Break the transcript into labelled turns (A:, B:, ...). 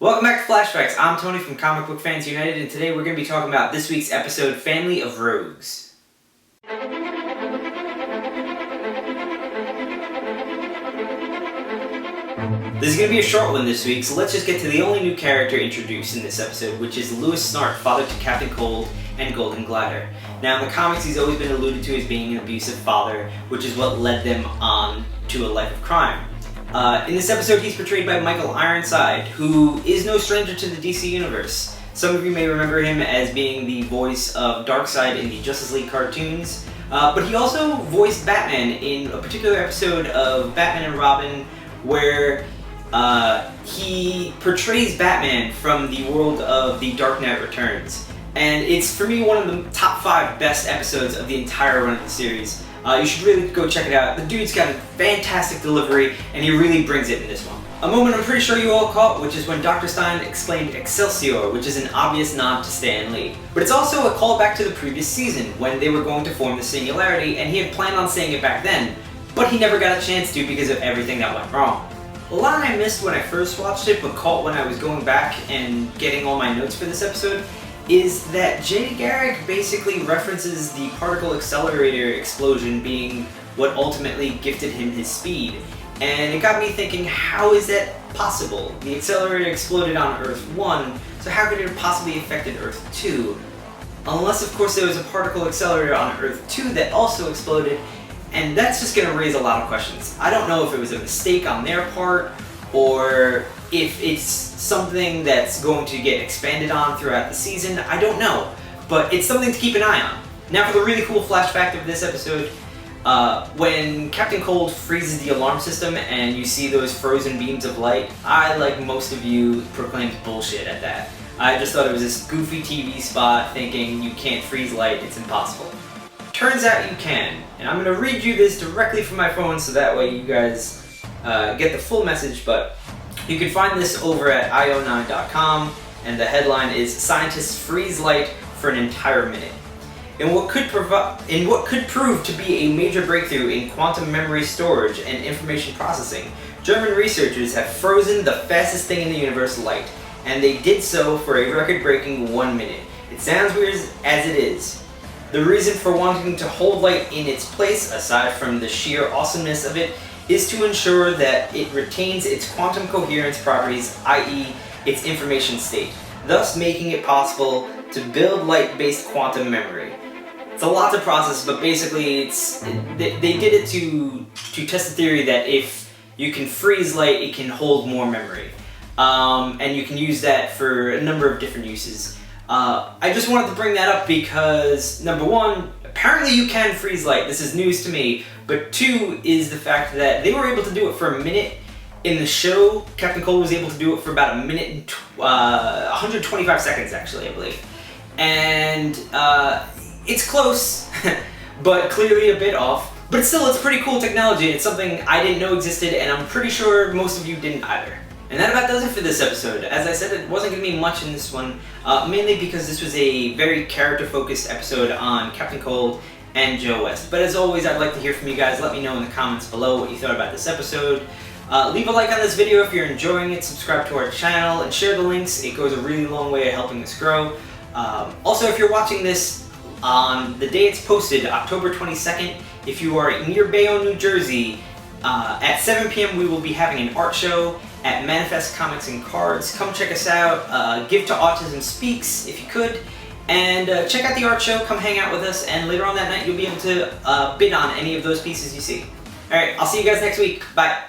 A: Welcome back to Flashbacks. I'm Tony from Comic Book Fans United, and today we're going to be talking about this week's episode, Family of Rogues. This is going to be a short one this week, so let's just get to the only new character introduced in this episode, which is Louis Snart, father to Captain Cold and Golden Glider. Now in the comics, he's always been alluded to as being an abusive father, which is what led them on to a life of crime. In this episode, he's portrayed by Michael Ironside, who is no stranger to the DC Universe. Some of you may remember him as being the voice of Darkseid in the Justice League cartoons, but he also voiced Batman in a particular episode of Batman and Robin where he portrays Batman from the world of The Dark Knight Returns. And it's, for me, one of the top 5 best episodes of the entire run of the series. You should really go check it out. The dude's got a fantastic delivery, and he really brings it in this one. A moment I'm pretty sure you all caught, which is when Dr. Stein exclaimed Excelsior, which is an obvious nod to Stan Lee. But it's also a callback to the previous season, when they were going to form the Singularity, and he had planned on saying it back then, but he never got a chance to because of everything that went wrong. A line I missed when I first watched it, but caught when I was going back and getting all my notes for this episode, is that Jay Garrick basically references the particle accelerator explosion being what ultimately gifted him his speed. And it got me thinking, how is that possible? The accelerator exploded on Earth 1, so how could it have possibly affected Earth 2? Unless, of course, there was a particle accelerator on Earth 2 that also exploded, and that's just going to raise a lot of questions. I don't know if it was a mistake on their part, or if it's something that's going to get expanded on throughout the season. I don't know, but it's something to keep an eye on. Now for the really cool flashback of this episode, when Captain Cold freezes the alarm system and you see those frozen beams of light, I, like most of you, proclaimed bullshit at that. I just thought it was this goofy TV spot thinking you can't freeze light, it's impossible. Turns out you can, and I'm going to read you this directly from my phone so that way you guys get the full message, but you can find this over at io9.com, and the headline is Scientists Freeze Light for an Entire Minute. In what could prove to be a major breakthrough in quantum memory storage and information processing, German researchers have frozen the fastest thing in the universe, light, and they did so for a record-breaking 1 minute. It sounds weird as it is. The reason for wanting to hold light in its place, aside from the sheer awesomeness of it, is to ensure that it retains its quantum coherence properties, i.e. its information state, thus making it possible to build light-based quantum memory. It's a lot to process, but basically they did it to test the theory that if you can freeze light, it can hold more memory. And you can use that for a number of different uses. I just wanted to bring that up because, number one, apparently you can freeze light. This is news to me. But 2 is the fact that they were able to do it for a minute. In the show, Captain Cold was able to do it for about a minute and 125 seconds, actually, I believe. And it's close, but clearly a bit off. But still, it's pretty cool technology. It's something I didn't know existed, and I'm pretty sure most of you didn't either. And that about does it for this episode. As I said, it wasn't going to be much in this one, mainly because this was a very character-focused episode on Captain Cold and Joe West. But as always, I'd like to hear from you guys. Let me know in the comments below what you thought about this episode. Leave a like on this video if you're enjoying it, subscribe to our channel, and share the links. It goes a really long way at helping us grow. Also, if you're watching this on the day it's posted, October 22nd, if you are near Bayonne, New Jersey, at 7 p.m. we will be having an art show at Manifest Comics and Cards. Come check us out. Give to Autism Speaks if you could. And check out the art show, come hang out with us, and later on that night you'll be able to bid on any of those pieces you see. Alright, I'll see you guys next week. Bye.